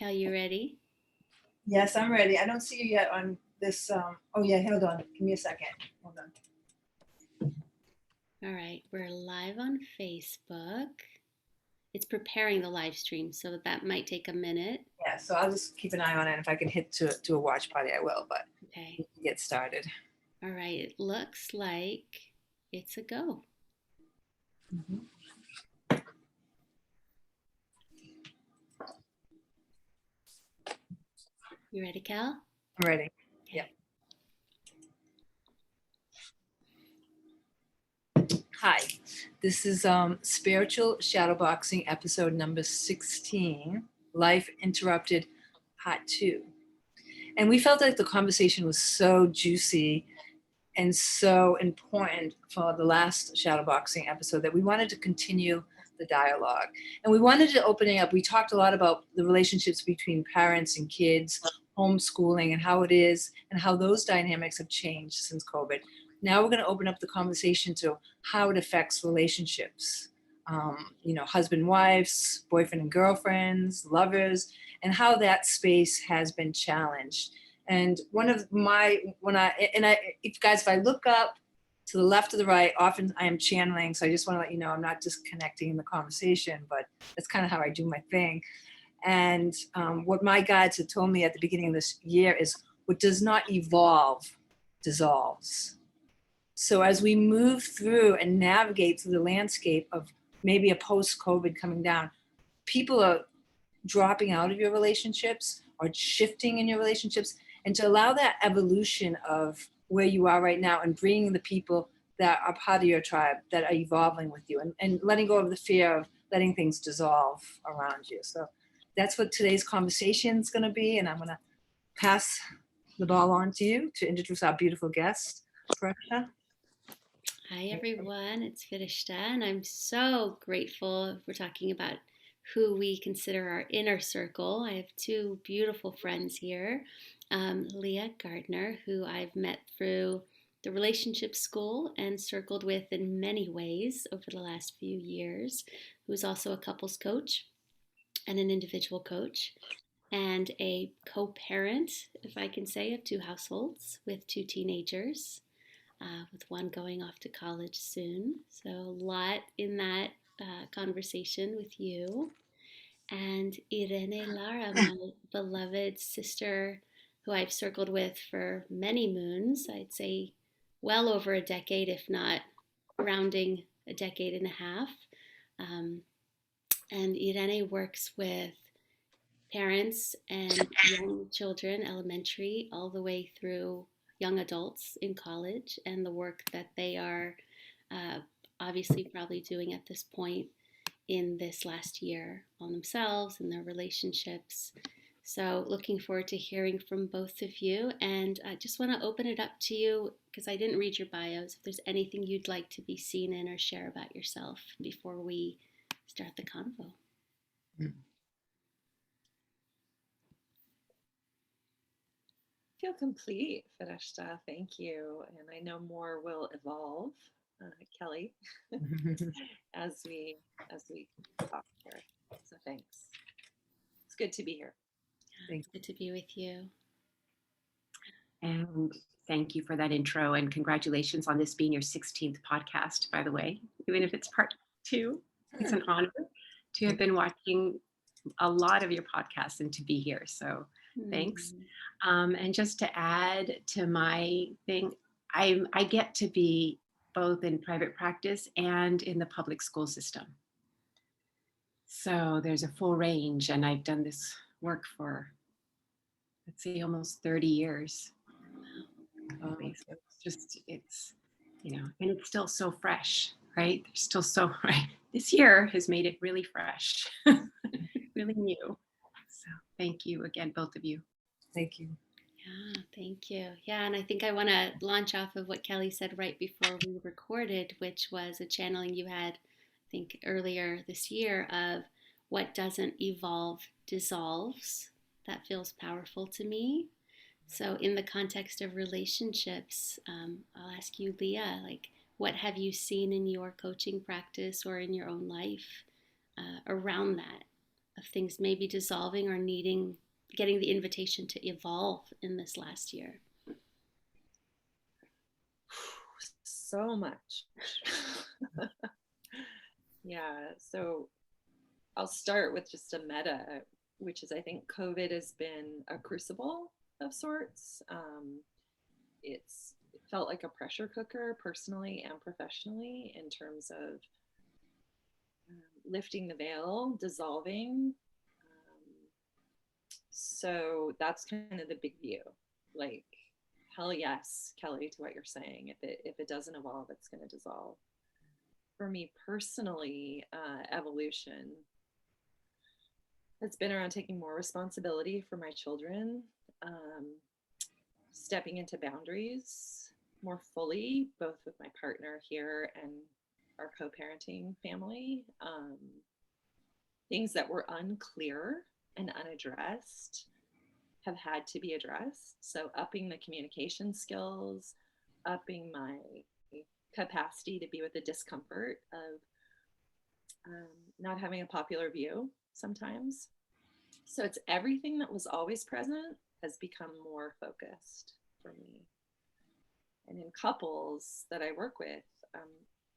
Cal, you ready? Yes, I'm ready. I don't see you yet on this. Oh yeah, hold on. Give me a second. Hold on. All right, we're live on Facebook. It's preparing the live stream, so that might take a minute. Yeah, so I'll just keep an eye on it. If I can hit to a watch party, I will. But Okay. we can get started. All right, it looks like it's a go. Mm-hmm. You ready, Cal? I'm ready. Okay. Yep. Hi, this is Spiritual Shadowboxing episode number 16, Life Interrupted, Part 2. And we felt like the conversation was so juicy and so important for the last shadowboxing episode that we wanted to continue the dialogue. And we wanted to open it up. We talked a lot about the relationships between parents and kids, homeschooling, and how it is, and how those dynamics have changed since COVID. Now we're going to open up the conversation to how it affects relationships. Husband, wives, boyfriend and girlfriends, lovers, and how that space has been challenged. And if I look up to the left or the right, often I am channeling. So I just want to let you know, I'm not disconnecting in the conversation, but that's kind of how I do my thing. And what my guides had told me at the beginning of this year is what does not evolve dissolves. So as we move through and navigate through the landscape of maybe a post-COVID coming down, people are dropping out of your relationships or shifting in your relationships, and to allow that evolution of where you are right now and bringing the people that are part of your tribe that are evolving with you, and letting go of the fear of letting things dissolve around you. So that's what today's conversation is going to be. And I'm going to pass the ball on to you to introduce our beautiful guest, Fereshta. Hi, everyone. It's Fereshta, and I'm so grateful we're talking about who we consider our inner circle. I have two beautiful friends here, Leah Gartner, who I've met through the relationship school and circled with in many ways over the last few years, who's also a couples coach and an individual coach, and a co-parent, if I can say, of two households with two teenagers. With one going off to college soon. So a lot in that conversation with you. And Irene Lara, my beloved sister, who I've circled with for many moons, I'd say well over a decade, if not rounding a decade and a half. And Irene works with parents and young children, elementary, all the way through young adults in college, and the work that they are obviously probably doing at this point in this last year on themselves and their relationships. So looking forward to hearing from both of you. And I just want to open it up to you because I didn't read your bios. If there's anything you'd like to be seen in or share about yourself before we start the convo. Feel complete, Fereshta. Thank you. And I know more will evolve, Kelly, as we talk here. So thanks. It's good to be here. It's good to be with you. And thank you for that intro, and congratulations on this being your 16th podcast, by the way, even if it's part 2. It's an honor to have been watching a lot of your podcasts and to be here. So thanks. And just to add to my thing, I get to be both in private practice and in the public school system. So there's a full range, and I've done this work for, let's say, almost 30 years. It's and it's still so fresh, right? There's still so, right? This year has made it really fresh, really new. So thank you again, both of you. Thank you. Yeah, thank you. Yeah, and I think I want to launch off of what Kelly said right before we recorded, which was a channeling you had, I think, earlier this year of what doesn't evolve dissolves. That feels powerful to me. So in the context of relationships, I'll ask you, Leah, what have you seen in your coaching practice or in your own life around that of things maybe dissolving or getting the invitation to evolve in this last year? So much. Yeah, so I'll start with just a meta, which is I think COVID has been a crucible of sorts. It felt like a pressure cooker personally and professionally in terms of lifting the veil, dissolving. So that's kind of the big view. Like, hell yes, Kelly, to what you're saying. If it doesn't evolve, it's going to dissolve. For me personally, evolution has been around taking more responsibility for my children, stepping into boundaries more fully, both with my partner here and our co-parenting family. Things that were unclear and unaddressed have had to be addressed. So upping the communication skills, upping my capacity to be with the discomfort of not having a popular view sometimes. So it's everything that was always present has become more focused for me. And in couples that I work with,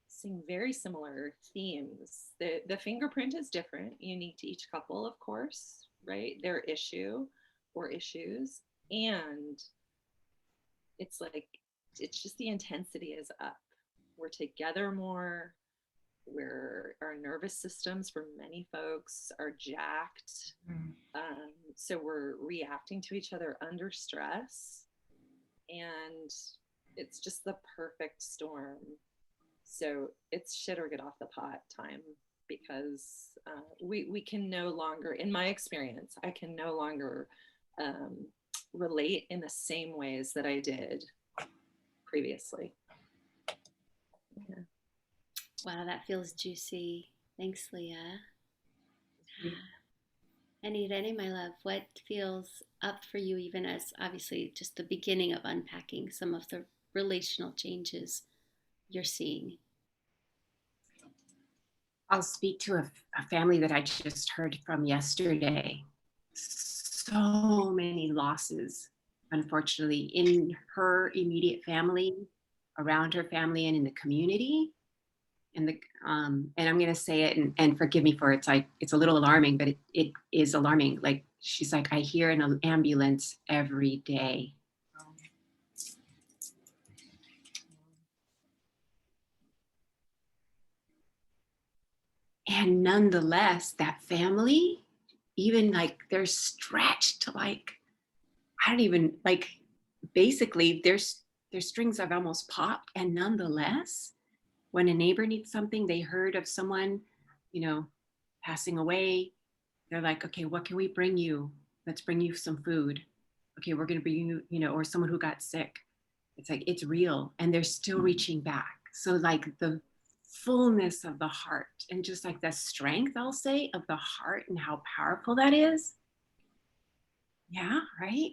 seeing very similar themes. The fingerprint is different, unique to each couple, of course, right? Their issue or issues. And it's like, it's just the intensity is up. We're together more. Our nervous systems for many folks are jacked. So we're reacting to each other under stress. And it's just the perfect storm. So it's shit or get off the pot time, because we can no longer, in my experience, I can no longer relate in the same ways that I did previously. Yeah. Wow, that feels juicy. Thanks, Leah. And Irene, my love, what feels up for you, even as obviously just the beginning of unpacking some of the relational changes you're seeing? I'll speak to a family that I just heard from yesterday. So many losses, unfortunately, in her immediate family, around her family, and in the community. And I'm going to say it, and forgive me for it. It's a little alarming, but it is alarming. Like, she's like, I hear an ambulance every day. And nonetheless, that family, even like, they're stretched to like, I don't even like, basically their strings have almost popped. And nonetheless, when a neighbor needs something, they heard of someone, passing away, they're like, okay, what can we bring you? Let's bring you some food. Okay, we're going to bring you, or someone who got sick. It's like, it's real. And they're still reaching back. So like the fullness of the heart, and just like the strength, I'll say, of the heart, and how powerful that is. Yeah, right?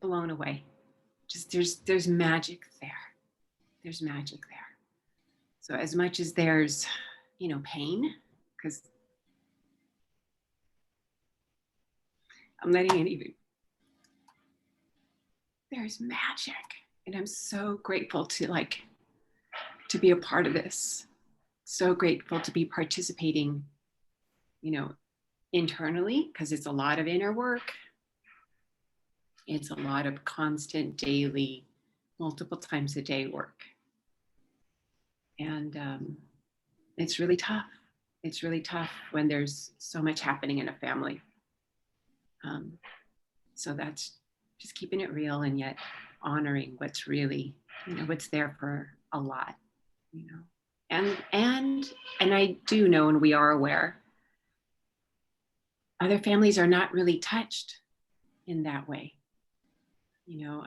Blown away. Just there's magic there. There's magic there. So as much as there's, pain, because I'm letting it even, there's magic. And I'm so grateful to be a part of this. So grateful to be participating, internally, because it's a lot of inner work. It's a lot of constant, daily, multiple times a day work. And it's really tough. It's really tough when there's so much happening in a family. So that's just keeping it real, and yet honoring what's really, what's there for a lot, And I do know, and we are aware, other families are not really touched in that way.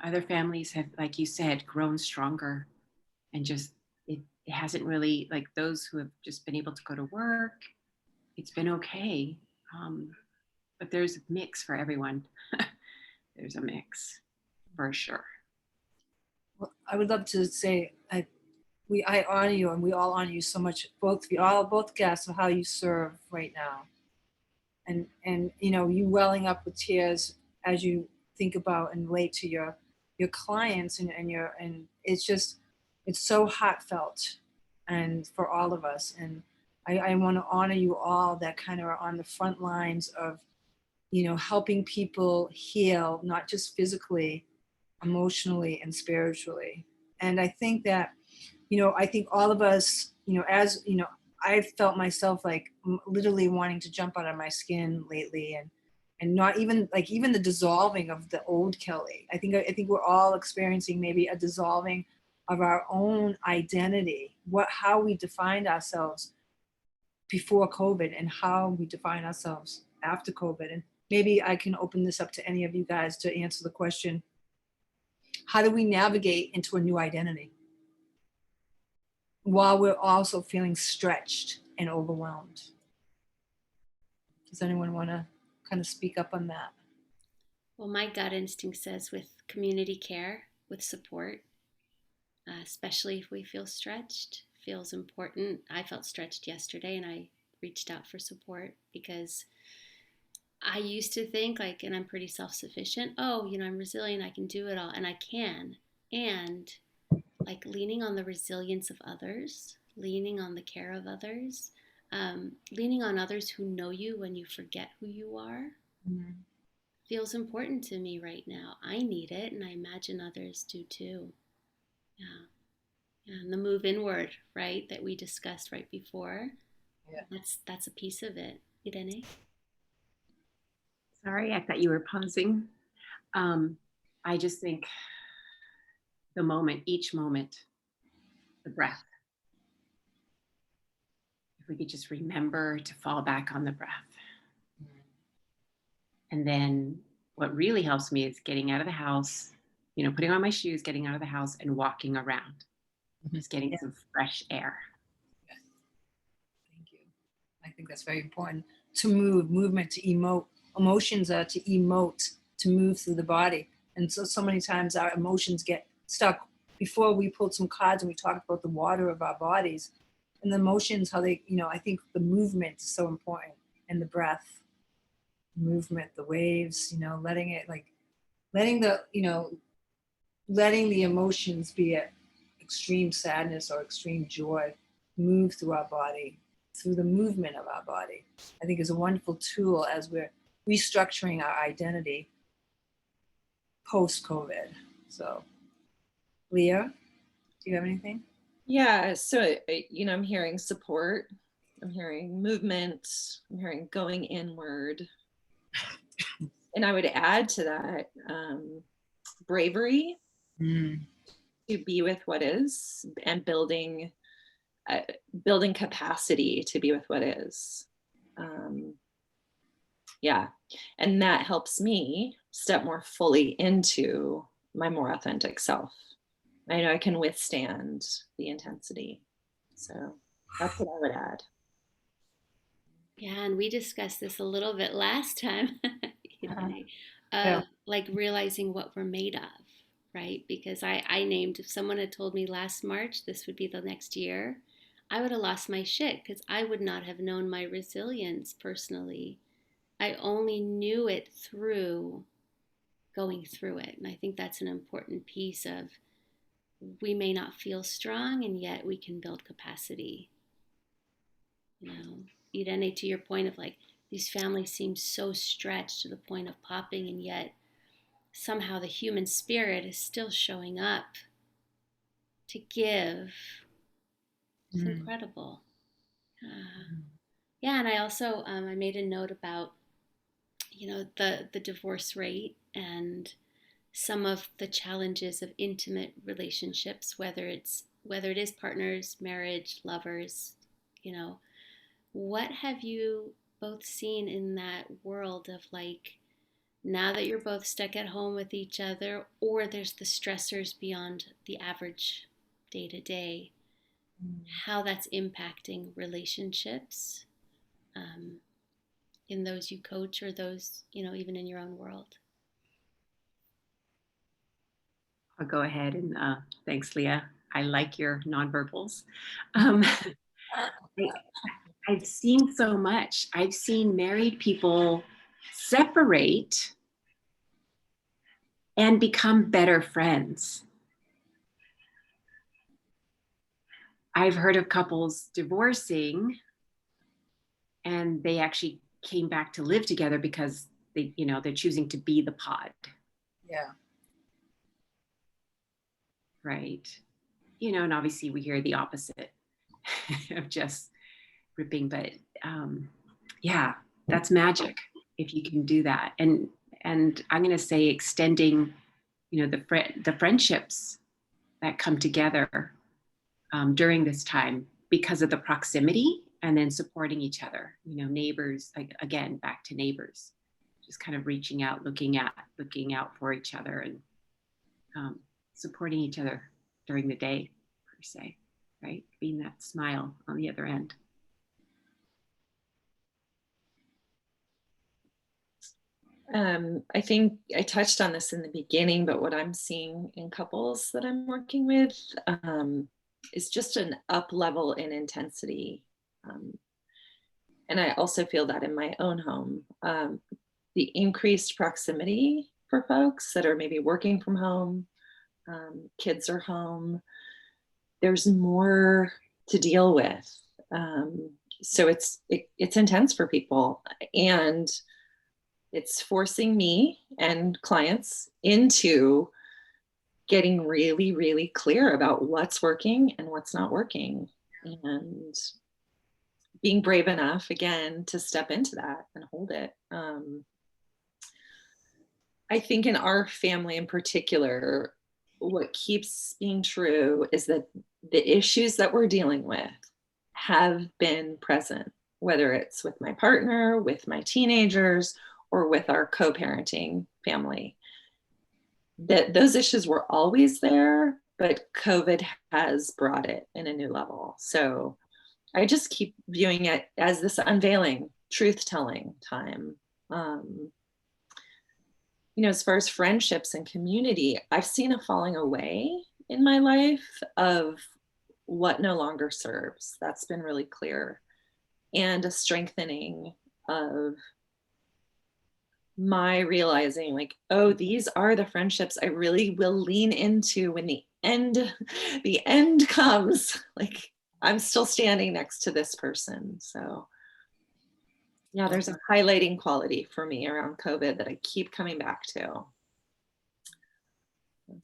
Other families have, like you said, grown stronger, and just it hasn't really, like those who have just been able to go to work, it's been okay. But there's a mix for everyone. There's a mix for sure. Well, I would love to say I honor you, and we all honor you so much, both guests, of how you serve right now, and you welling up with tears as you think about and relate to your clients, and it's so heartfelt, and for all of us. And I want to honor you all that kind of are on the front lines of helping people heal, not just physically, emotionally, and spiritually. And I think that I think all of us, as I've felt myself like literally wanting to jump out of my skin lately, and not even like even the dissolving of the old Kelly. I think we're all experiencing maybe a dissolving of our own identity, how we defined ourselves before COVID and how we define ourselves after COVID. And maybe I can open this up to any of you guys to answer the question: how do we navigate into a new identity while we're also feeling stretched and overwhelmed? Does anyone want to kind of speak up on that? Well, my gut instinct says with community care, with support, especially if we feel stretched, feels important. I felt stretched yesterday and I reached out for support because I used to think like, and I'm pretty self-sufficient. Oh, I'm resilient. I can do it all. And I can. And like leaning on the resilience of others, leaning on the care of others, leaning on others who know you when you forget who you are, feels important to me right now. I need it, and I imagine others do too. Yeah. And the move inward, right, that we discussed right before, that's a piece of it. Irene? Sorry, I thought you were pausing. I just think each moment, the breath. If we could just remember to fall back on the breath. And then what really helps me is getting out of the house, putting on my shoes, getting out of the house and walking around, just getting some fresh air. Thank you. I think that's very important, to movement, to emote. Emotions are to emote, to move through the body. And so many times our emotions get stuck. Before we pulled some cards and we talked about the water of our bodies and the emotions, how they, I think the movement is so important, and the breath, movement, the waves, letting it letting the emotions, be it extreme sadness or extreme joy, move through our body, through the movement of our body, I think is a wonderful tool as we're restructuring our identity post-COVID. So, Leah, do you have anything? Yeah, so, I'm hearing support, I'm hearing movement, I'm hearing going inward. And I would add to that bravery to be with what is, and building capacity to be with what is. Yeah, and that helps me step more fully into my more authentic self. I know I can withstand the intensity. So that's what I would add. Yeah, and we discussed this a little bit last time, Yeah. like realizing what we're made of, right? Because I named, if someone had told me last March this would be the next year, I would have lost my shit because I would not have known my resilience personally. I only knew it through going through it. And I think that's an important piece of, we may not feel strong and yet we can build capacity. Irene, to your point of like, these families seem so stretched to the point of popping, and yet somehow the human spirit is still showing up to give. It's incredible. Yeah, and I also I made a note about the divorce rate and some of the challenges of intimate relationships, whether it is partners, marriage, lovers. What have you both seen in that world of like, now that you're both stuck at home with each other, or there's the stressors beyond the average day to day, how that's impacting relationships, in those you coach or those, even in your own world? I'll go ahead and thanks, Leah. I like your nonverbals. Um, I've seen so much. I've seen married people separate and become better friends. I've heard of couples divorcing and they actually came back to live together because they're choosing to be the pod. Yeah. Right. And obviously we hear the opposite of just ripping, but yeah, that's magic if you can do that. And I'm going to say extending, the friendships that come together during this time because of the proximity, and then supporting each other, neighbors, like, again, back to neighbors, just kind of reaching out, looking out for each other, and supporting each other during the day, per se, right? Being that smile on the other end. I think I touched on this in the beginning, but what I'm seeing in couples that I'm working with is just an up level in intensity. And I also feel that in my own home. The increased proximity for folks that are maybe working from home, kids are home, there's more to deal with. So it's intense for people, and it's forcing me and clients into getting really, really clear about what's working and what's not working, and being brave enough, again, to step into that and hold it. I think in our family in particular, what keeps being true is that the issues that we're dealing with have been present, whether it's with my partner, with my teenagers, or with our co-parenting family. That those issues were always there, but COVID has brought it in a new level. So I just keep viewing it as this unveiling, truth-telling time. As far as friendships and community, I've seen a falling away in my life of what no longer serves. That's been really clear. And a strengthening of my realizing, like, oh, these are the friendships I really will lean into when the end comes. Like, I'm still standing next to this person. So yeah, there's a highlighting quality for me around COVID that I keep coming back to.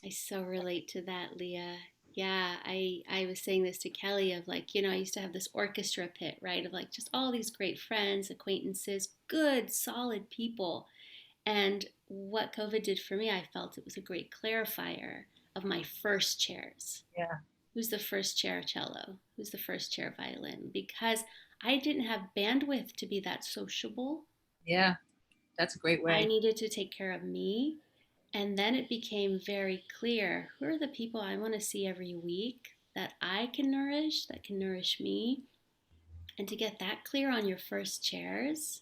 I so relate to that, Leah. Yeah, I was saying this to Kelly of, like, I used to have this orchestra pit, right? Of like just all these great friends, acquaintances, good, solid people. And what COVID did for me, I felt it was a great clarifier of my first chairs. Yeah. Who's the first chair cello? Who's the first chair violin? Because I didn't have bandwidth to be that sociable. Yeah. That's a great I way. needed to take care of me. And then it became very clear, who are the people I want to see every week that I can nourish, that can nourish me? And to get that clear on your first chairs,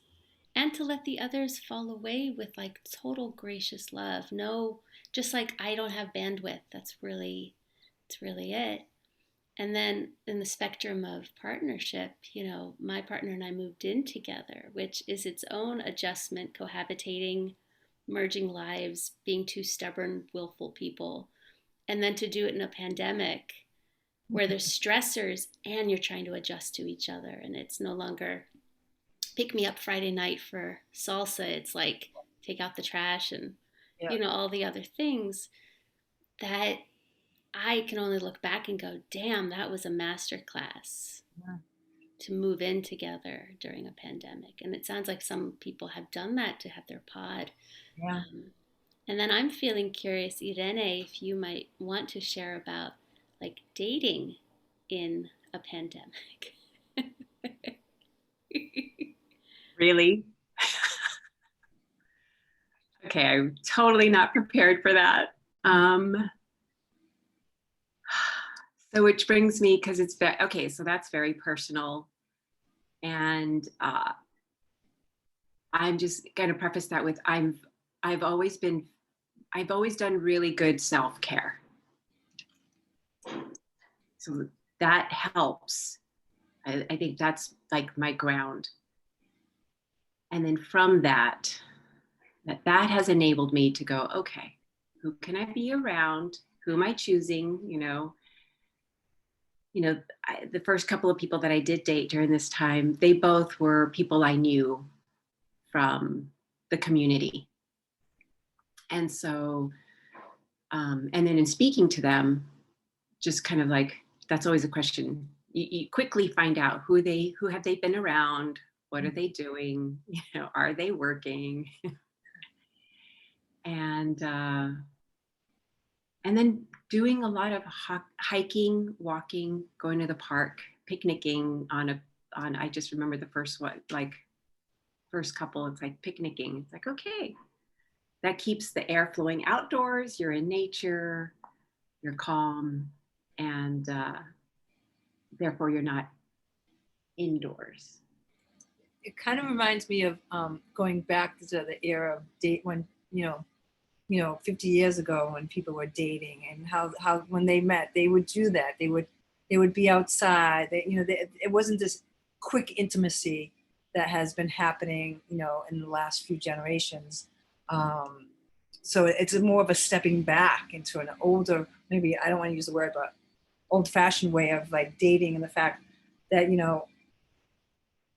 and to let the others fall away with like total gracious love. No, just like, I don't have bandwidth. That's really it. And then in the spectrum of partnership, my partner and I moved in together, which is its own adjustment, cohabitating, merging lives, being two stubborn, willful people. And then to do it in a pandemic where there's stressors and you're trying to adjust to each other. And it's no longer pick me up Friday night for salsa. It's like take out the trash and, Yeah. all the other things that I can only look back and go, damn, that was a master class to move in together during a pandemic. And it sounds like some people have done that to have their pod. Yeah. And then I'm feeling curious, Irene, if you might want to share about like dating in a pandemic. Really? Okay, I'm totally not prepared for that. So which brings me, because it's okay, so that's very personal. And I'm just going to preface that with I've always done really good self-care. So that helps. I think that's like my ground. And then from that has enabled me to go, okay, who can I be around? Who am I choosing? The first couple of people that I did date during this time, they both were people I knew from the community. And so, and then in speaking to them, just kind of like, that's always a question. You quickly find out who have they been around? What are they doing? Are they working? And then doing a lot of hiking, walking, going to the park, picnicking I just remember the first one, like first couple, it's like picnicking. It's like, okay, that keeps the air flowing outdoors. You're in nature, you're calm, and therefore you're not indoors. It kind of reminds me of going back to the era of date when, 50 years ago when people were dating, and how when they met, they would do that. They would be outside. It wasn't this quick intimacy that has been happening, in the last few generations. So it's more of a stepping back into an older, maybe I don't want to use the word, but old-fashioned way of like dating, and the fact that,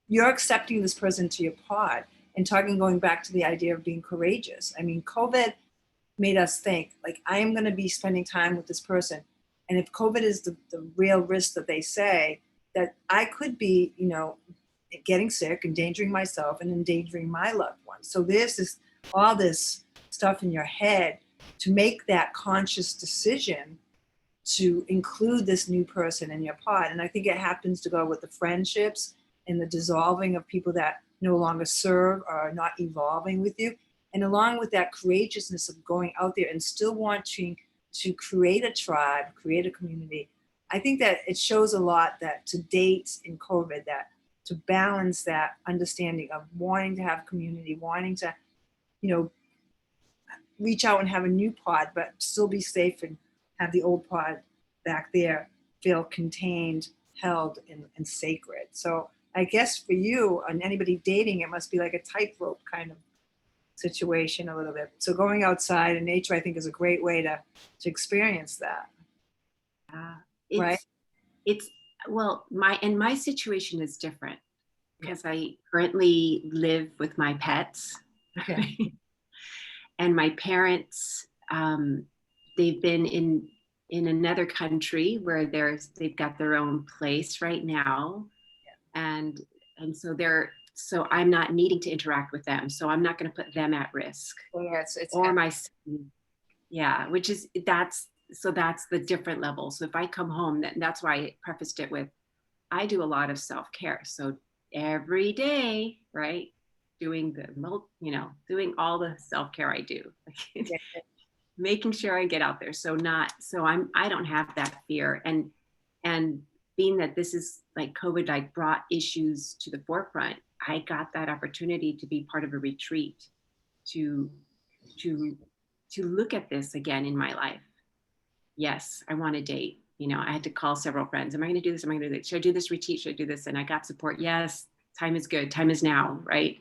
you're accepting this person to your pod, and going back to the idea of being courageous. I mean, COVID made us think, like, I am going to be spending time with this person. And if COVID is the real risk that they say, that I could be, getting sick, endangering myself and endangering my loved ones. So there's all this stuff in your head to make that conscious decision to include this new person in your pod. And I think it happens to go with the friendships and the dissolving of people that no longer serve or are not evolving with you. And along with that courageousness of going out there and still wanting to create a tribe, create a community, I think that it shows a lot that to date in COVID, that to balance that understanding of wanting to have community, wanting to, reach out and have a new pod, but still be safe and have the old pod back there feel contained, held, and sacred. So I guess for you and anybody dating, it must be like a tightrope kind of situation a little bit. So going outside in nature, I think, is a great way to experience that. Right? My situation is different because I currently live with my pets. Okay. And my parents, they've been in another country where they've got their own place right now. Yeah. And so I'm not needing to interact with them. So I'm not going to put them at risk. Well, yeah, that's the different level. So if I come home, that's why I prefaced it with, I do a lot of self-care. So every day, right? Doing all the self-care I do, making sure I get out there. I don't have that fear. And being that this is like COVID, like brought issues to the forefront, I got that opportunity to be part of a retreat to look at this again in my life. Yes, I want to date. I had to call several friends. Am I going to do this? Am I going to do this? Should I do this retreat? Should I do this? And I got support. Yes, time is good. Time is now, right?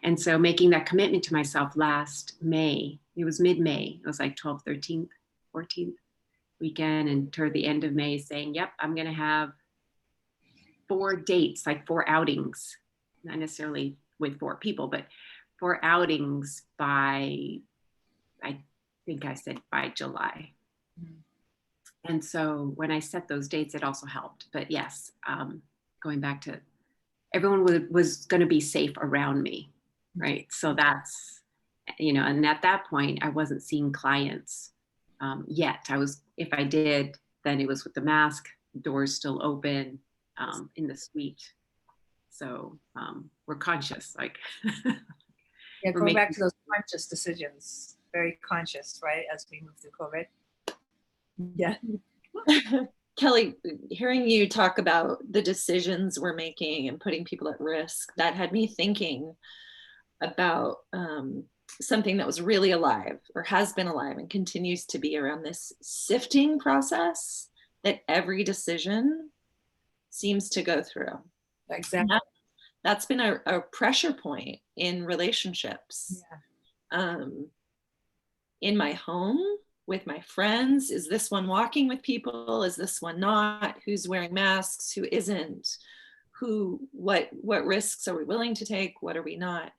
And so making that commitment to myself last May, it was mid-May. It was like 12th, 13th, 14th weekend, and toward the end of May saying, yep, I'm going to have 4 dates, like 4 outings, not necessarily with 4 people, but 4 outings by, I think I said by July. Mm-hmm. And so when I set those dates, it also helped. But yes, going back to everyone was going to be safe around me, right? So that's, and at that point, I wasn't seeing clients yet. If I did, then it was with the mask, doors still open in the suite. So we're conscious, like. Yeah, going back to those conscious decisions, very conscious, right? As we move through COVID. Yeah. Kelly, hearing you talk about the decisions we're making and putting people at risk, that had me thinking about something that was really alive or has been alive and continues to be around this sifting process that every decision seems to go through. Exactly. That's been a pressure point in relationships. Yeah. In my home, with my friends. Is this one walking with people? Is this one not? Who's wearing masks? Who isn't? What risks are we willing to take? What are we not?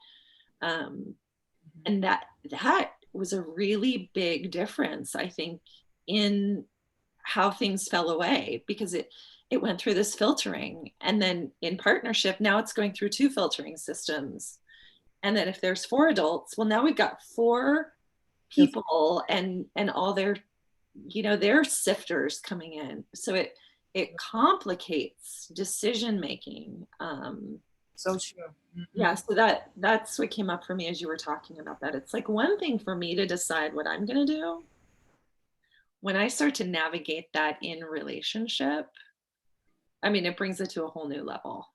And that was a really big difference, I think, in how things fell away, because it went through this filtering, and then in partnership now it's going through 2 filtering systems. And then if there's 4 adults, well, now we've got 4 people and all their sifters coming in, so it complicates decision making. So true. Yeah, so that's what came up for me as you were talking about that. It's like one thing for me to decide what I'm going to do. When I start to navigate that in relationship, I mean, it brings it to a whole new level.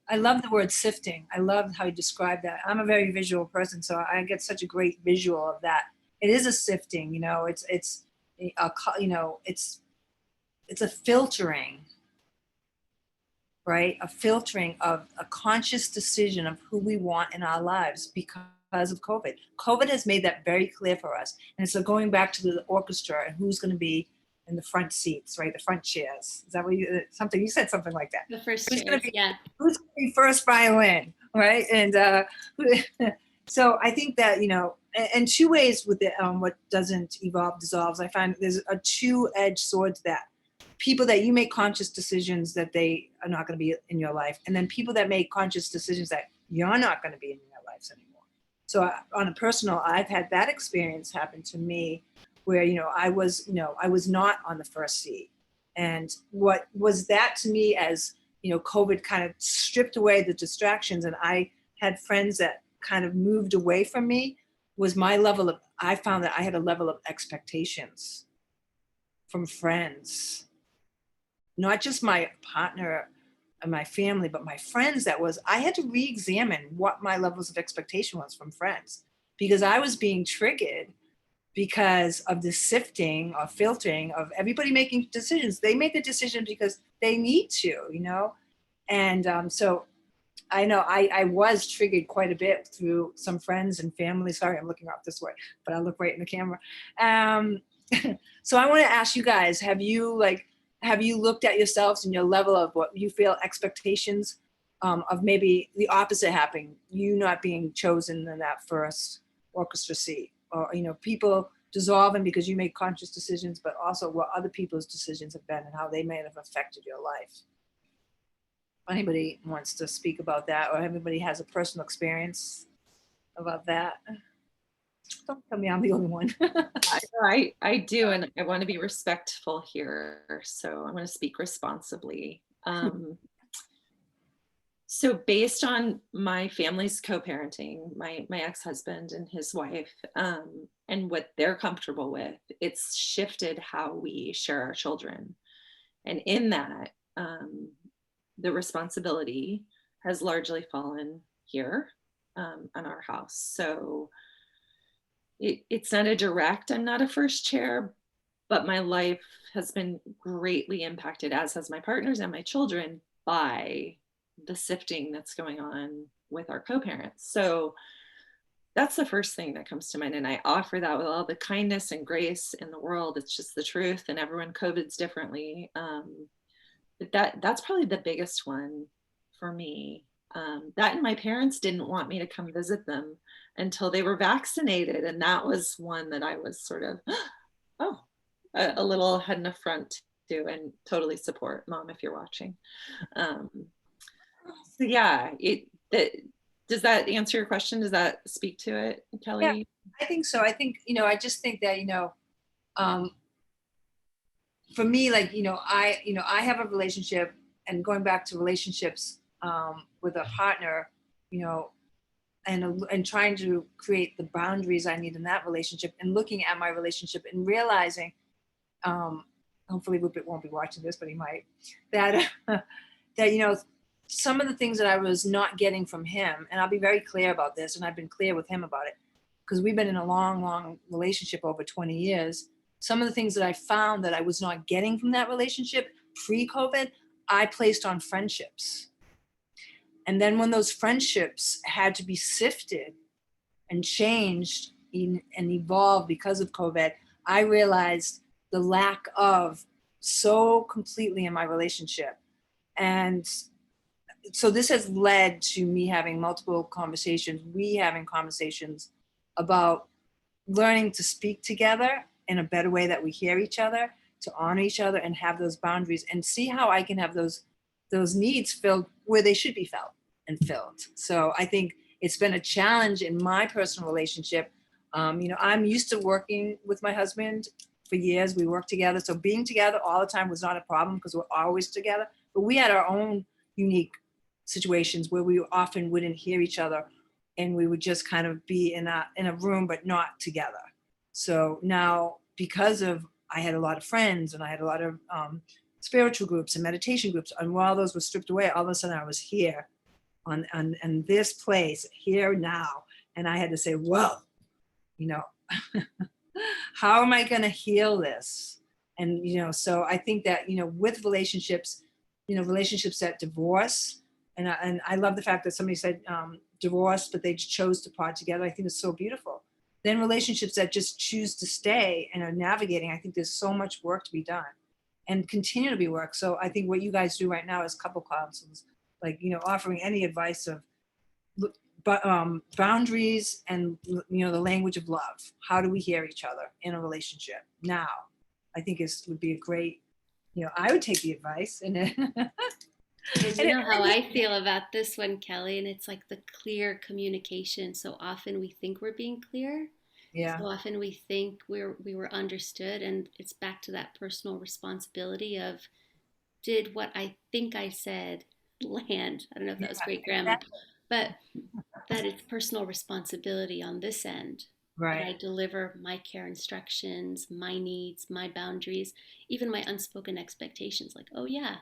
I love the word sifting. I love how you describe that. I'm a very visual person, so I get such a great visual of that. It is a sifting, it's a filtering, right? A filtering of a conscious decision of who we want in our lives because of COVID. COVID has made that very clear for us. And so going back to the orchestra and who's going to be in the front seats, right? The front chairs. Is that what you said something like that? The first who's chairs, yeah. Who's going to be first violin, right? And so I think that, and 2 ways with it, what doesn't evolve dissolves. I find there's a 2-edged sword to that. People that you make conscious decisions that they are not going to be in your life, and then people that make conscious decisions that you're not going to be in your lives anymore. So on a personal, I've had that experience happen to me where, I was not on the first seat. And what was that to me as, COVID kind of stripped away the distractions, and I had friends that kind of moved away from me, was I found that I had a level of expectations from friends, not just my partner and my family, but my friends. I had to re-examine what my levels of expectation was from friends, because I was being triggered because of the sifting or filtering of everybody making decisions. They make a decision because they need to, and so I know I was triggered quite a bit through some friends and family. Sorry, I'm looking off this way, but I look right in the camera. So I want to ask you guys, have you looked at yourselves and your level of what you feel expectations of maybe the opposite happening, you not being chosen in that first orchestra seat, or, people dissolving because you make conscious decisions, but also what other people's decisions have been and how they may have affected your life? Anybody wants to speak about that, or everybody has a personal experience about that? Don't tell me I'm the only one. I do, and I want to be respectful here, so I'm going to speak responsibly. So based on my family's co-parenting, my ex-husband and his wife, and what they're comfortable with, it's shifted how we share our children. And in that, the responsibility has largely fallen here on our house. So it's not a direct, I'm not a first chair, but my life has been greatly impacted, as has my partner's and my children, by the sifting that's going on with our co-parents. So that's the first thing that comes to mind. And I offer that with all the kindness and grace in the world. It's just the truth, and everyone COVIDs differently. But that's probably the biggest one for me. That, and my parents didn't want me to come visit them until they were vaccinated. And that was one that I was sort of, a little head in the front to, and totally support, Mom, if you're watching. So yeah, does that answer your question? Does that speak to it, Kelly? Yeah, I think so. I think, I just think that, for me, like, I have a relationship, and going back to relationships with a partner, and trying to create the boundaries I need in that relationship, and looking at my relationship and realizing, hopefully Rupert won't be watching this, but he might, that, some of the things that I was not getting from him, and I'll be very clear about this, and I've been clear with him about it, because we've been in a long, long relationship over 20 years. some of the things that I found that I was not getting from that relationship pre-COVID, I placed on friendships. And then when those friendships had to be sifted and changed and evolved because of COVID, I realized the lack of so completely in my relationship. And so this has led to me having multiple conversations, we having conversations about learning to speak together in a better way that we hear each other, to honor each other and have those boundaries and see how I can have those needs filled where they should be felt and filled. So I think it's been a challenge in my personal relationship. I'm used to working with my husband for years. We worked together. So being together all the time was not a problem because we're always together. But we had our own unique situations where we often wouldn't hear each other and we would just kind of be in a room, but not together. So now, because of, I had a lot of friends and I had a lot of spiritual groups and meditation groups, and while those were stripped away, all of a sudden I was here on this place here now. And I had to say, well, how am I going to heal this? And, so I think that, with relationships, relationships that divorce, and I love the fact that somebody said divorce, but they chose to part together. I think it's so beautiful. Then relationships that just choose to stay and are navigating, I think there's so much work to be done and continue to be work. So I think what you guys do right now is couple counsels, like, offering any advice of boundaries and, the language of love. How do we hear each other in a relationship now? I think would be a great, I would take the advice and You know how I feel about this one, Kelly, and it's like the clear communication. So often we think we're being clear. Yeah. So often we think we were understood, and it's back to that personal responsibility of, did what I think I said land? I don't know if that was great grammar, but that it's personal responsibility on this end. Right. That I deliver my care instructions, my needs, my boundaries, even my unspoken expectations. Like, oh yeah,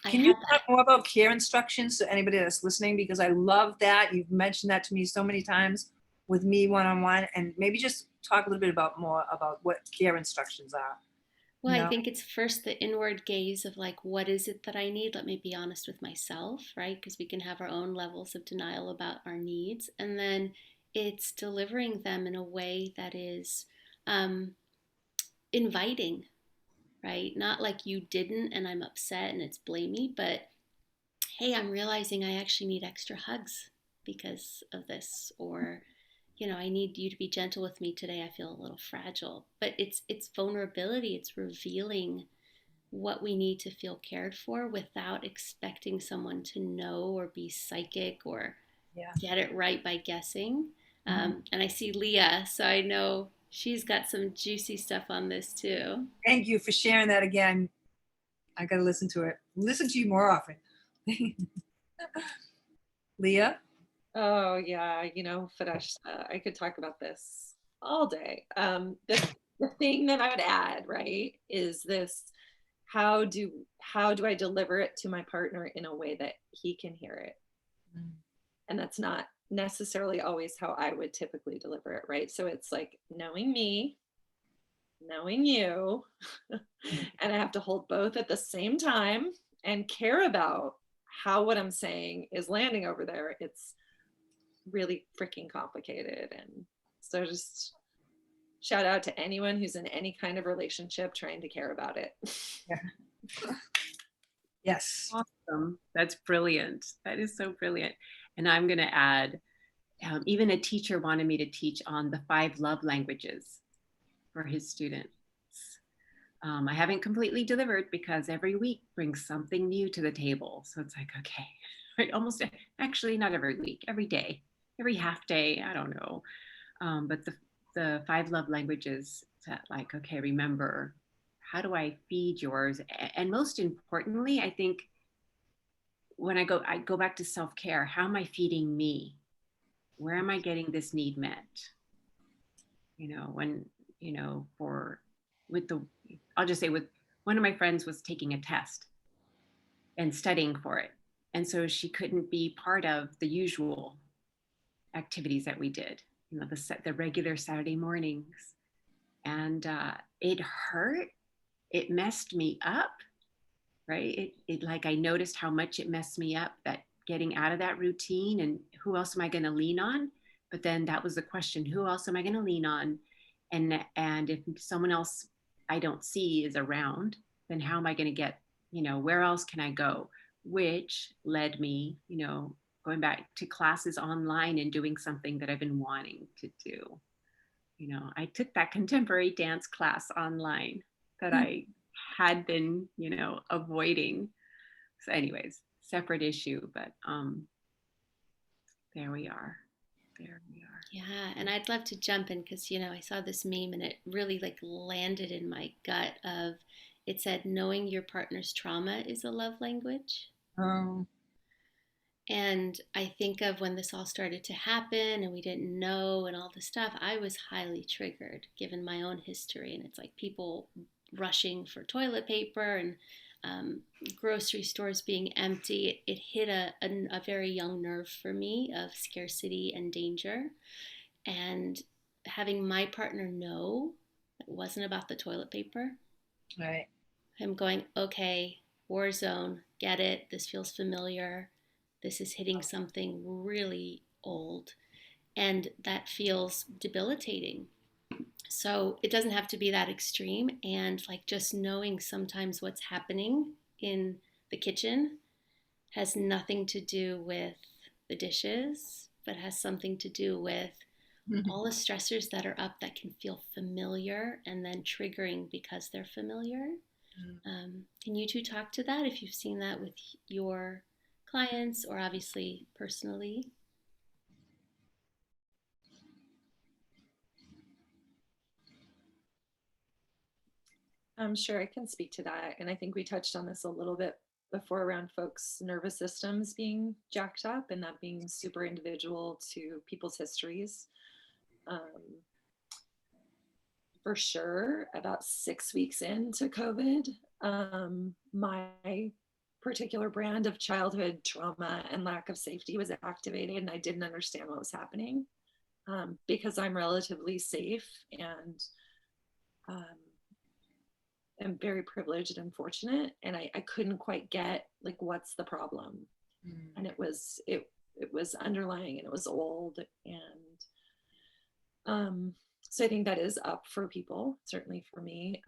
Can you talk more about care instructions to anybody that's listening? Because I love that. You've mentioned that to me so many times with me one-on-one, and maybe just talk a little bit more about what care instructions are. Well, I think it's first the inward gaze of like, what is it that I need? Let me be honest with myself, right? Because we can have our own levels of denial about our needs. And then it's delivering them in a way that is inviting, right? Not like you didn't and I'm upset and it's blamey, but hey, I'm realizing I actually need extra hugs because of this, or I need you to be gentle with me today. I feel a little fragile. But it's vulnerability. It's revealing what we need to feel cared for without expecting someone to know or be psychic or get it right by guessing. And I see Leah, so I know she's got some juicy stuff on this too. Thank you for sharing that again. I got to listen to it. Listen to you more often. Leah? Oh yeah, Fereshta, I could talk about this all day. The thing that I would add, right, is this: how do I deliver it to my partner in a way that he can hear it? And that's not necessarily always how I would typically deliver it, right? So it's like knowing me, knowing you, and I have to hold both at the same time and care about how what I'm saying is landing over there. It's really freaking complicated. And so just shout out to anyone who's in any kind of relationship trying to care about it. Yeah. Yes. Awesome. That's brilliant. That is so brilliant. And I'm going to add, even a teacher wanted me to teach on the 5 love languages for his students. I haven't completely delivered because every week brings something new to the table. So it's like, okay, right, almost, actually not every week, every day, every half day, I don't know. But the 5 love languages, that like, okay, remember, how do I feed yours? And most importantly, I think when I go back to self-care, how am I feeding me? Where am I getting this need met? I'll just say with one of my friends was taking a test and studying for it. And so she couldn't be part of the usual activities that we did, the regular Saturday mornings. And it hurt. It messed me up, right? It like, I noticed how much it messed me up, that getting out of that routine, and who else am I going to lean on? But then that was the question, who else am I going to lean on? And if someone else I don't see is around, then how am I going to get, where else can I go? Which led me, going back to classes online and doing something that I've been wanting to do. I took that contemporary dance class online that I had been, avoiding. So anyways, separate issue, but there we are. There we are. Yeah, and I'd love to jump in because, I saw this meme and it really like landed in my gut of it said knowing your partner's trauma is a love language. Oh, And I think of when this all started to happen and we didn't know and all this stuff, I was highly triggered given my own history. And it's like people rushing for toilet paper and grocery stores being empty. It hit a very young nerve for me of scarcity and danger. And having my partner know it wasn't about the toilet paper, right. him going, okay, war zone, get it, this feels familiar, this is hitting something really old, and that feels debilitating. So it doesn't have to be that extreme. And like just knowing sometimes what's happening in the kitchen has nothing to do with the dishes, but has something to do with all the stressors that are up that can feel familiar and then triggering because they're familiar. Can you two talk to that if you've seen that with your clients or obviously personally? I'm sure I can speak to that. And I think we touched on this a little bit before around folks' nervous systems being jacked up and that being super individual to people's histories. For sure, about 6 weeks into COVID, my particular brand of childhood trauma and lack of safety was activated, and I didn't understand what was happening because I'm relatively safe and am very privileged and fortunate, and I couldn't quite get like what's the problem, and it was underlying and it was old, and so I think that is up for people, certainly for me.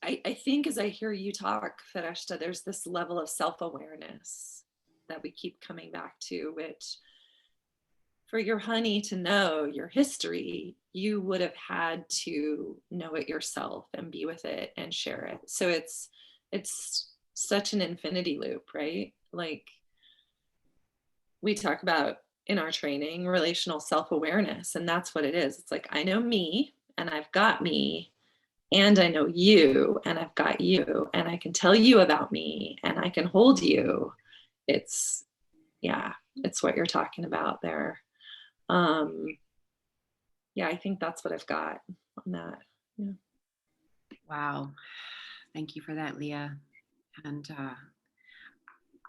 I think as I hear you talk, Fereshta, there's this level of self-awareness that we keep coming back to, which for your honey to know your history, you would have had to know it yourself and be with it and share it. So it's such an infinity loop, right? Like we talk about in our training, relational self-awareness, and that's what it is. It's like, I know me and I've got me, and I know you and I've got you, and I can tell you about me and I can hold you. It's what you're talking about there. Yeah, I think that's what I've got on that. Yeah. Wow. Thank you for that, Leah. And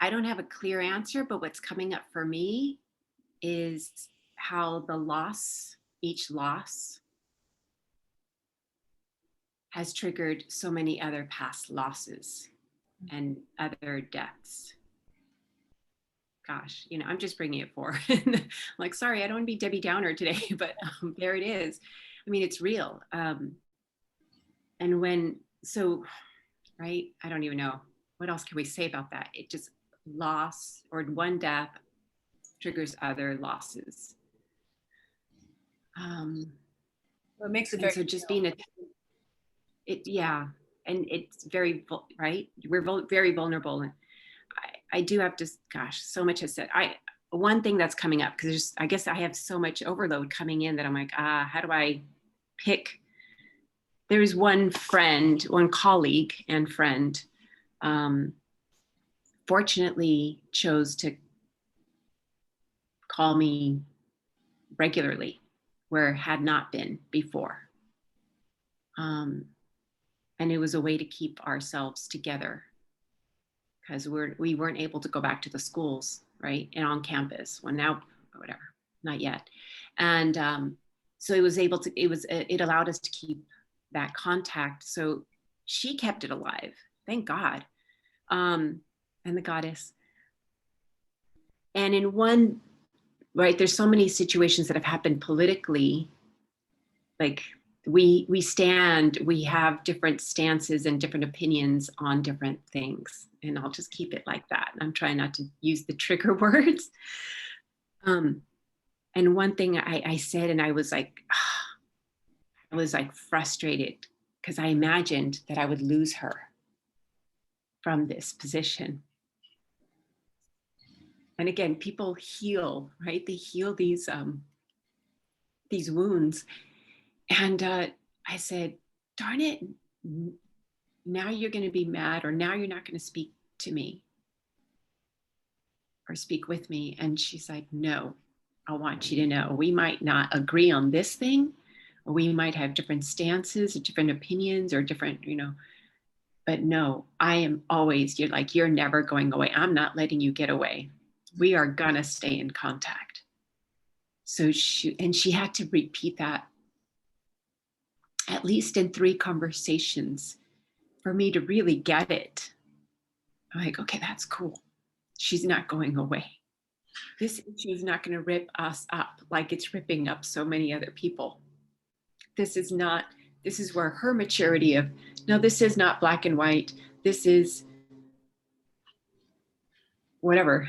I don't have a clear answer, but what's coming up for me is how each loss has triggered so many other past losses and other deaths. Gosh, I'm just bringing it forward. Like, sorry, I don't want to be Debbie Downer today, but there it is. I mean, it's real. And right, I don't even know. What else can we say about that? It just loss or one death triggers other losses. Well, it makes it very so just being and it's very, right? We're very vulnerable. And I do have to, gosh, so much has said. One thing that's coming up, because I guess I have so much overload coming in that I'm like, how do I pick? There's one colleague and friend, fortunately chose to call me regularly, where it had not been before. And it was a way to keep ourselves together because we weren't able to go back to the schools, right? And on campus. Well, now, whatever, not yet. And so it allowed us to keep that contact. So she kept it alive, thank God. And the goddess. And in one, right, there's so many situations that have happened politically, like we have different stances and different opinions on different things. And I'll just keep it like that. I'm trying not to use the trigger words. And one thing I said, and I was like frustrated because I imagined that I would lose her from this position. And again, people heal, right? They heal these wounds. And I said, darn it, now you're going to be mad, or now you're not going to speak to me or speak with me. And she's like, no, I want you to know, we might not agree on this thing, or we might have different stances or different opinions or different, but no, I am always, you're never going away. I'm not letting you get away. We are going to stay in contact. So she had to repeat that at least in 3 conversations for me to really get it. I'm like, okay, that's cool. She's not going away. This issue is not going to rip us up like it's ripping up so many other people. This is where her maturity of, no, this is not black and white. This is whatever.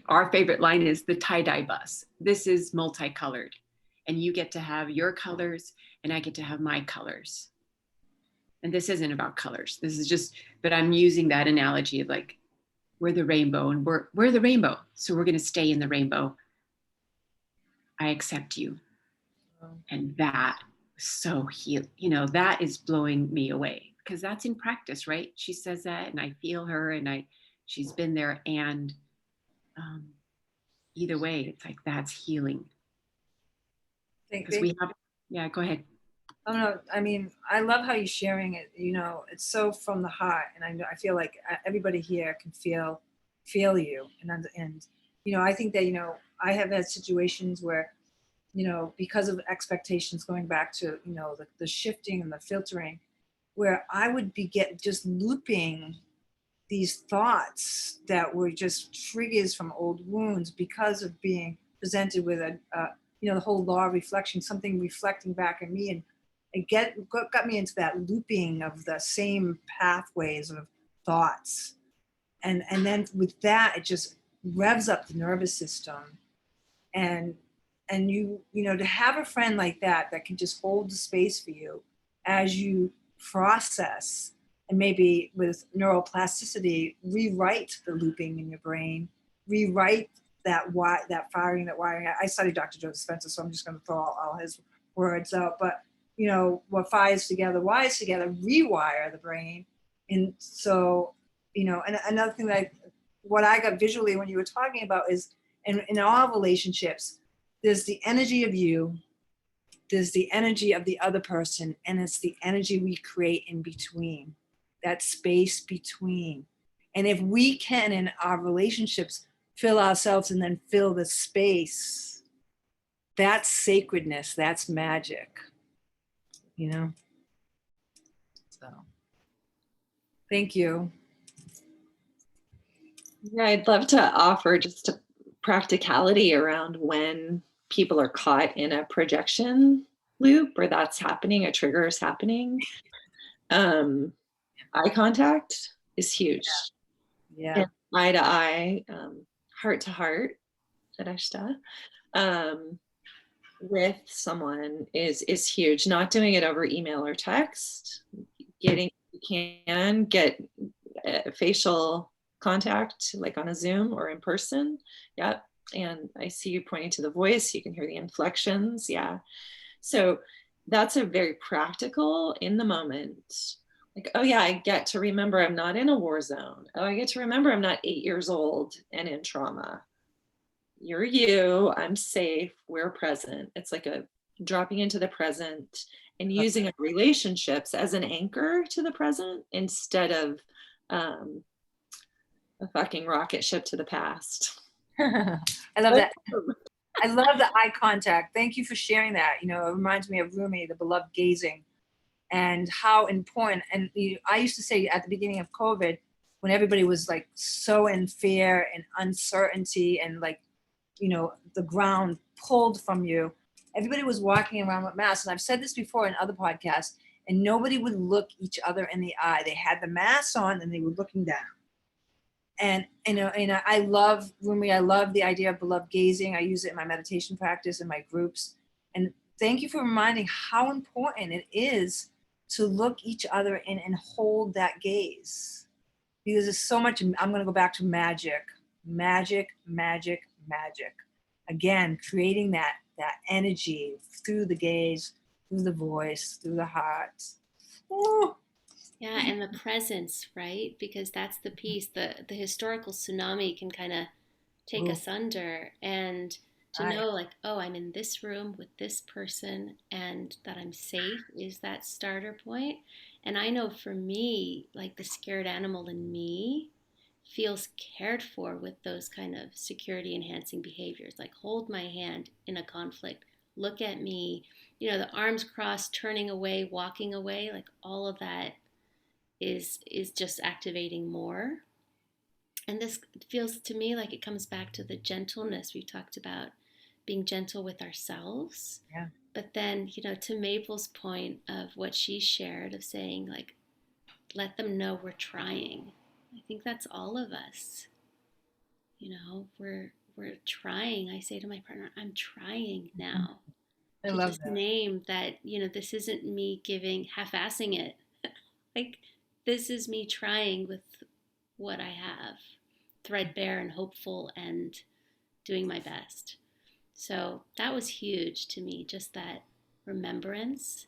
Our favorite line is the tie-dye bus. This is multicolored. And you get to have your colors and I get to have my colors. And this isn't about colors. This is just, but I'm using that analogy of like, we're the rainbow and we're the rainbow. So we're going to stay in the rainbow. I accept you. And that was so that is blowing me away because that's in practice, right? She says that and I feel her and she's been there. And either way, it's like, that's healing. Because yeah, go ahead. Oh no, I mean, I love how you're sharing it. It's so from the heart, and I feel like everybody here can feel you, and I think that I have had situations where because of expectations going back to the shifting and the filtering, where I would be just looping these thoughts that were just triggers from old wounds because of being presented with the whole law of reflection, something reflecting back at me, and it got me into that looping of the same pathways of thoughts. And then with that, it just revs up the nervous system. And to have a friend like that can just hold the space for you as you process, and maybe with neuroplasticity, rewrite the looping in your brain, rewrite that wiring. I studied Dr. Joe Dispenza, so I'm just going to throw all his words out. But what wires together, rewire the brain. And so, and another thing what I got visually when you were talking about is, in all relationships, there's the energy of you, there's the energy of the other person, and it's the energy we create in between, that space between. And if we can, in our relationships, fill ourselves and then fill the space, that's sacredness, that's magic. So thank you. Yeah, I'd love to offer just a practicality around when people are caught in a projection loop, or that's happening, a trigger is happening. Eye contact is huge. Yeah. Eye to eye, heart to heart, Fereshta, with someone is huge. Not doing it over email or text. You can get facial contact, like on a Zoom or in person. Yep. And I see you pointing to the voice. You can hear the inflections. Yeah. So that's a very practical, in the moment. Like, oh yeah, I get to remember I'm not in a war zone. Oh, I get to remember I'm not 8 years old and in trauma. You're you, I'm safe, we're present. It's like a dropping into the present and using our relationships as an anchor to the present instead of a fucking rocket ship to the past. I love that. I love the eye contact. Thank you for sharing that. It reminds me of Rumi, the beloved gazing, and how important. And I used to say at the beginning of COVID, when everybody was like so in fear and uncertainty and like, the ground pulled from you, everybody was walking around with masks. And I've said this before in other podcasts, and nobody would look each other in the eye. They had the masks on and they were looking down. And I love Rumi. I love the idea of beloved gazing. I use it in my meditation practice in my groups. And thank you for reminding how important it is to look each other in and hold that gaze, because there's so much. I'm going to go back to magic, magic, magic, magic. Again, creating that energy through the gaze, through the voice, through the heart. Ooh. Yeah, and the presence, right? Because that's the piece. The historical tsunami can kind of take Ooh. us under, and to Right. know like, oh, I'm in this room with this person and that I'm safe is that starter point. And I know for me, like the scared animal in me feels cared for with those kind of security enhancing behaviors, like hold my hand in a conflict, look at me, the arms crossed, turning away, walking away, like all of that is just activating more. And this feels to me like it comes back to the gentleness we talked about, being gentle with ourselves. Yeah. But then, to Maple's point of what she shared of saying, like, let them know we're trying. I think that's all of us. We're trying. I say to my partner, I'm trying now I to love just that. name that, this isn't me giving half-assing it. Like, this is me trying with what I have, threadbare and hopeful and doing my best. So that was huge to me, just that remembrance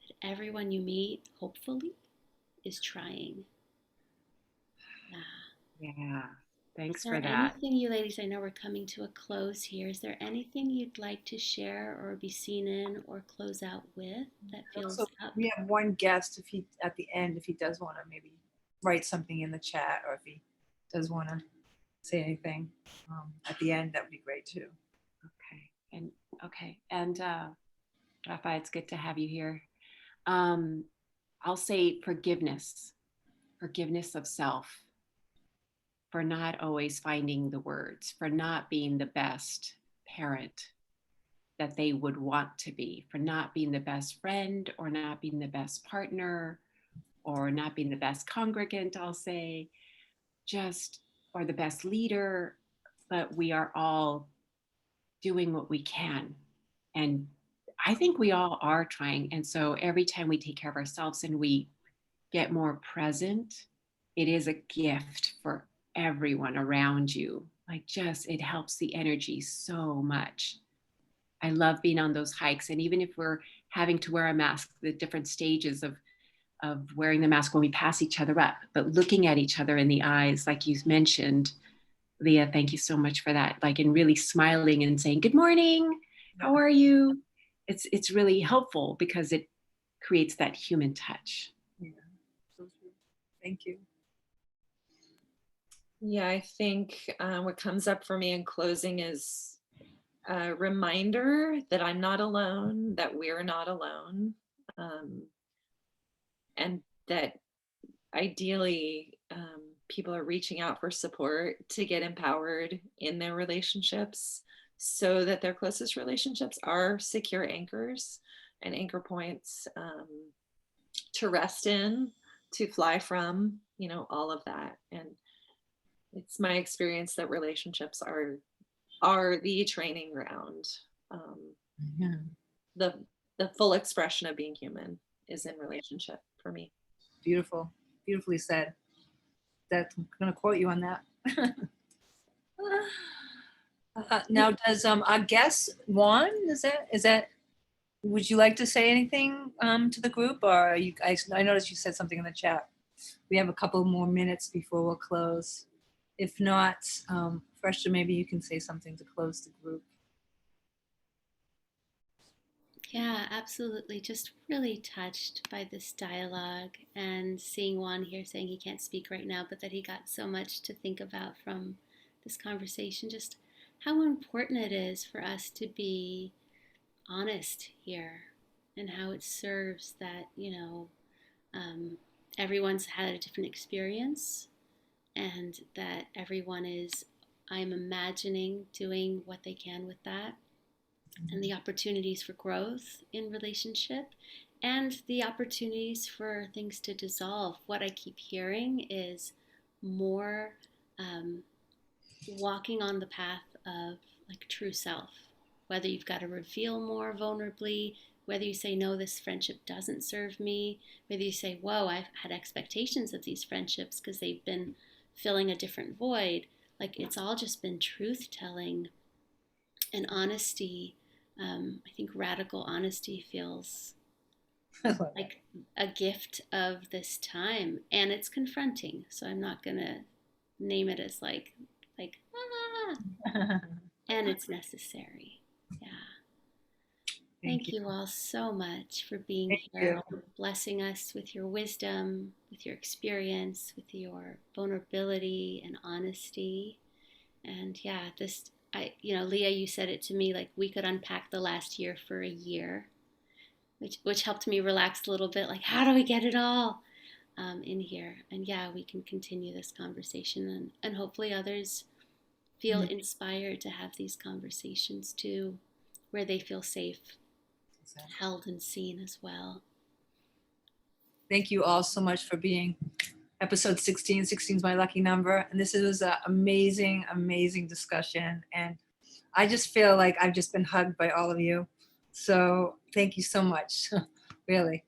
that everyone you meet, hopefully, is trying. Yeah. Yeah. Thanks Is for there that. anything, you ladies, I know we're coming to a close here. Is there anything you'd like to share or be seen in or close out with that Also, feels up? we have one guest, if he at the end, if he does want to maybe write something in the chat, or if he does want to say anything at the end, that would be great too. And Rafa, it's good to have you here. I'll say forgiveness of self, for not always finding the words, for not being the best parent that they would want to be, for not being the best friend, or not being the best partner, or not being the best congregant, I'll say, or the best leader. But we are all doing what we can. And I think we all are trying. And so every time we take care of ourselves and we get more present, it is a gift for everyone around you. Like, just, it helps the energy so much. I love being on those hikes. And even if we're having to wear a mask, the different stages of wearing the mask when we pass each other up, but looking at each other in the eyes, like you mentioned, Leah, thank you so much for that. Like, and really smiling and saying, good morning, how are you? It's really helpful because it creates that human touch. Yeah, so true. Thank you. Yeah, I think what comes up for me in closing is a reminder that I'm not alone, that we're not alone, and that ideally people are reaching out for support to get empowered in their relationships, so that their closest relationships are secure anchors and anchor points to rest in, to fly from, all of that. And it's my experience that relationships are the training ground. The full expression of being human is in relationship for me. Beautiful, beautifully said. I'm going to quote you on that. Now, does our guest Juan? Is that? Would you like to say anything to the group, or are you guys? I noticed you said something in the chat. We have a couple more minutes before we'll close. If not, Fereshta, maybe you can say something to close the group. Yeah, absolutely. Just really touched by this dialogue and seeing Juan here saying he can't speak right now, but that he got so much to think about from this conversation. Just how important it is for us to be honest here, and how it serves that, everyone's had a different experience, and that everyone is, I'm imagining, doing what they can with that, and the opportunities for growth in relationship, and the opportunities for things to dissolve. What I keep hearing is more walking on the path of like true self, whether you've got to reveal more vulnerably, whether you say, no, this friendship doesn't serve me, whether you say, whoa, I've had expectations of these friendships because they've been filling a different void. Like, it's all just been truth telling and honesty. I think radical honesty feels like a gift of this time, and it's confronting. So I'm not gonna name it as like and it's necessary. Yeah. Thank you all so much for being Thank here, you. blessing us with your wisdom, with your experience, with your vulnerability and honesty. And yeah, Leah, you said it to me, like we could unpack the last year for a year, which helped me relax a little bit. Like, how do we get it all in here? And yeah, we can continue this conversation, and hopefully others feel inspired to have these conversations too, where they feel safe, held, and seen as well. Thank you all so much for being episode 16. 16 is my lucky number. And this was an amazing, amazing discussion. And I just feel like I've just been hugged by all of you. So thank you so much, really.